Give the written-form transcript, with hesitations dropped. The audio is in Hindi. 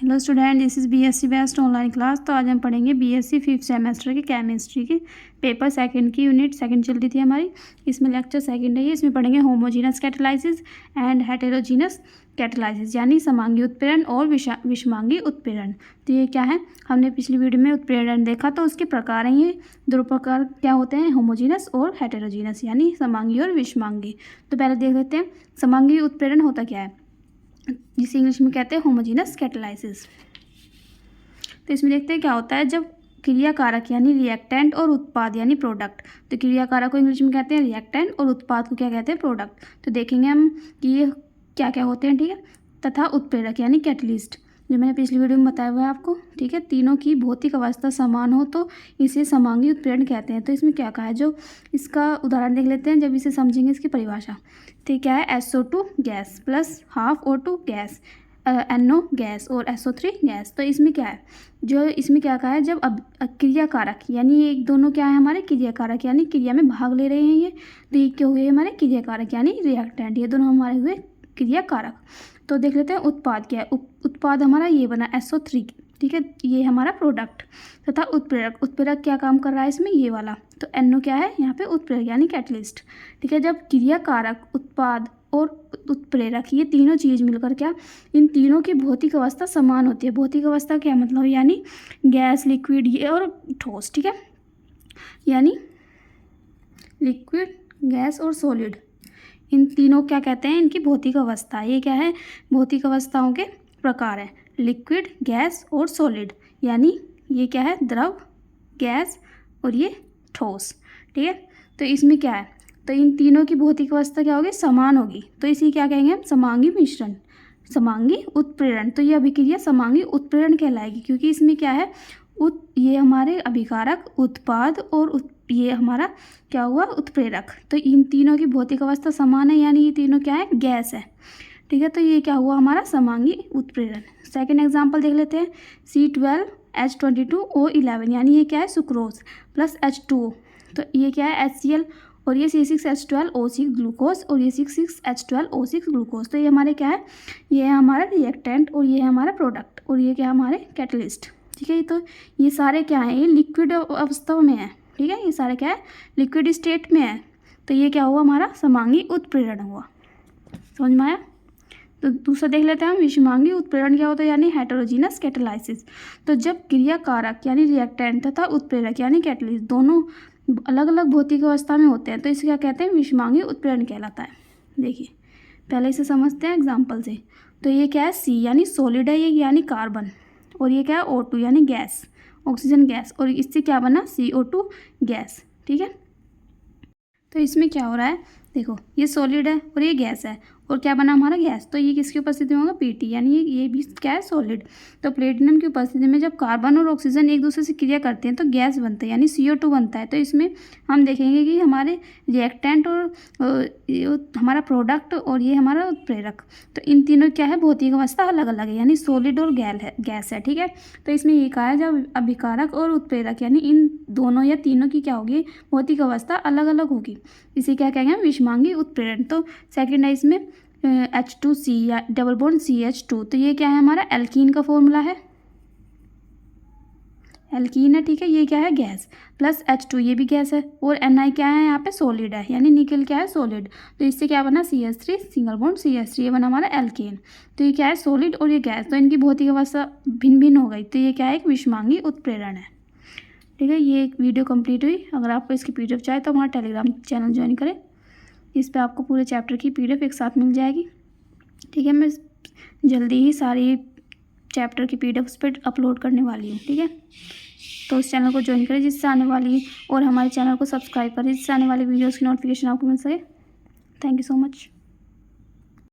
Hello student, this is BSc best online class. तो आज हम पढ़ेंगे बीएससी 5th सेमेस्टर की केमिस्ट्री की पेपर सेकंड की यूनिट सेकंड चल रही थी हमारी। इसमें लेक्चर सेकंड है, इसमें पढ़ेंगे homogeneous catalysis and heterogeneous catalysis, यानी समांगी उत्प्रेरण और विषमांगी उत्प्रेरण। तो ये क्या है, हमने पिछली वीडियो में उत्प्रेरण देखा, तो उसके प्रकार हैं ये दो प्रकार क्या होते हैं, होमोजीनस और हेटेरोजीनस, यानी समांगी और विषमांगी। तो पहले देख लेते हैं समांगी उत्प्रेरण होता क्या है, जिसे इंग्लिश में कहते हैं होमोजीनस कैटालाइसिस। तो इसमें देखते हैं क्या होता है, जब क्रिया कारक यानी रिएक्टेंट और उत्पाद यानी प्रोडक्ट, तो क्रिया कारक को इंग्लिश में कहते हैं रिएक्टेंट और उत्पाद को क्या कहते हैं, प्रोडक्ट। तो देखेंगे हम कि ये क्या क्या होते हैं, ठीक है। तथा उत्प्रेरक यानी कैटलिस्ट, जो मैंने पिछली वीडियो में बताया हुआ है आपको, ठीक है। तीनों की भौतिक अवस्था समान हो तो इसे समांगी उत्प्रेरण कहते हैं। तो इसमें क्या कहा है, जो इसका उदाहरण देख लेते हैं, जब इसे समझेंगे इसकी परिभाषा। तो क्या है, SO2 gas plus half O2 gas, NO gas और SO3 गैस। तो इसमें क्या है, जो इसमें क्या कहा है, जब अब क्रिया कारक यानी ये दोनों क्या है हमारे क्रिया कारक, यानी क्रिया में भाग ले रहे हैं ये, तो ये क्या हुए हमारे क्रिया कारक यानी रिएक्टेंट, ये दोनों हमारे हुए क्रिया कारक। तो देख लेते हैं उत्पाद क्या है, उत्पाद हमारा ये बना SO3, ठीक है, ये हमारा प्रोडक्ट। तथा उत्प्रेरक, उत्प्रेरक क्या काम कर रहा है इसमें, ये वाला। तो NO क्या है यहाँ पे, उत्प्रेरक यानी कैटलिस्ट, ठीक है। जब क्रिया कारक, उत्पाद और उत्प्रेरक, ये तीनों चीज़ मिलकर क्या, इन तीनों की भौतिक अवस्था समान होती है। भौतिक अवस्था क्या मतलब, यानी गैस, लिक्विड ये और ठोस, ठीक है, यानी लिक्विड, गैस और सॉलिड, इन तीनों क्या कहते हैं, इनकी भौतिक अवस्था। ये क्या है, भौतिक अवस्थाओं के प्रकार है, लिक्विड, गैस और सॉलिड, यानी ये क्या है, द्रव, गैस और ये ठोस, ठीक है। तो इसमें क्या है, तो इन तीनों की भौतिक अवस्था क्या होगी, समान होगी। तो इसी क्या कहेंगे हम, समांगी मिश्रण, समांगी उत्प्रेरण। तो ये अभिक्रिया समांगी उत्प्रेरण कहलाएगी, क्योंकि इसमें क्या है, ये हमारे अभिकारक, उत्पाद और ये हमारा क्या हुआ, उत्प्रेरक। तो इन तीनों की भौतिक अवस्था समान है, यानी ये तीनों क्या है, गैस है, ठीक है। तो ये क्या हुआ हमारा समांगी उत्प्रेरण। सेकंड एग्जांपल देख लेते हैं, C12H22O11, यानी ये क्या है, सुक्रोज प्लस H2O, तो ये क्या है, HCl, और ये C6H12O6 ग्लूकोज, और ये 6H12O6 ग्लूकोज। तो ये हमारे क्या है, ये है हमारा रिएक्टेंट और ये है हमारा प्रोडक्ट, और ये क्या है हमारे कैटलिस्ट, ठीक है। तो ये सारे क्या है, ये लिक्विड अवस्था में है, ठीक है, ये सारे क्या है, लिक्विड स्टेट में है। तो ये क्या हुआ हमारा, समांगी उत्प्रेरण हुआ। समझ में आया। तो दूसरा देख लेते हैं हम, विषमांगी उत्प्रेरण क्या होता है, यानी हेटेरोजीनस कैटालाइसिस। तो जब क्रिया कारक यानी रिएक्टेंट तथा उत्प्रेरक यानी कैटलिस्ट दोनों अलग अलग भौतिक अवस्था में होते हैं, तो इसे क्या कहते हैं, विषमांगी उत्प्रेरण कहलाता है। देखिए पहले इसे समझते हैं एग्जाम्पल से। तो ये क्या है, C यानी सॉलिड है, ये यानी कार्बन, और ये क्या है, O2 यानी गैस, ऑक्सीजन गैस, और इससे क्या बना, CO2 गैस, ठीक है। तो इसमें क्या हो रहा है, देखो ये सॉलिड है और ये गैस है, और क्या बना हमारा, गैस। तो ये किसकी उपस्थिति में होगा, Pt, यानी ये भी क्या है, सॉलिड। तो प्लेटिनम की उपस्थिति में जब कार्बन और ऑक्सीजन एक दूसरे से क्रिया करते हैं तो गैस बनता है, यानी CO2 बनता है। तो इसमें हम देखेंगे कि हमारे रिएक्टेंट और हमारा प्रोडक्ट और ये हमारा उत्प्रेरक, तो इन तीनों क्या है, भौतिक अवस्था अलग अलग है, यानी सॉलिड और गैस है, ठीक है। तो इसमें ये कहा है, जब अभिकारक और उत्प्रेरक यानी इन दोनों या तीनों की क्या होगी, भौतिक अवस्था अलग अलग होगी, इसे क्या कहेंगे, विषमांगी उत्प्रेरण। तो सेकेंड है इसमें H2C या डबल बॉन्ड CH2, तो ये क्या है हमारा, एल्कीन का फॉर्मूला है, एल्कीन है, ठीक है। ये क्या है, गैस, प्लस H2, ये भी गैस है, और Ni क्या है यहाँ पे, सॉलिड है, यानी निकल क्या है, सॉलिड। तो इससे क्या बना, CH3 सिंगल बॉन्ड CH3, ये बना हमारा एल्केन। तो ये क्या है, सॉलिड और ये गैस, तो इनकी भौतिक अवस्था भिन्न भिन्न हो गई। तो ये क्या है, एक विषमांगी उत्प्रेरण है, ठीक है। ये एक वीडियो कंप्लीट हुई। अगर आपको इसकी PDF चाहिए तो हमारा टेलीग्राम चैनल ज्वाइन करें, इस पर आपको पूरे चैप्टर की PDF एक साथ मिल जाएगी, ठीक है। मैं जल्दी ही सारी चैप्टर की PDF उस पर अपलोड करने वाली हूँ, ठीक है। तो उस चैनल को ज्वाइन करें जिससे आने वाली, और हमारे चैनल को सब्सक्राइब करें जिससे आने वाली वीडियोज़ की नोटिफिकेशन आपको मिल सके। Thank you so much.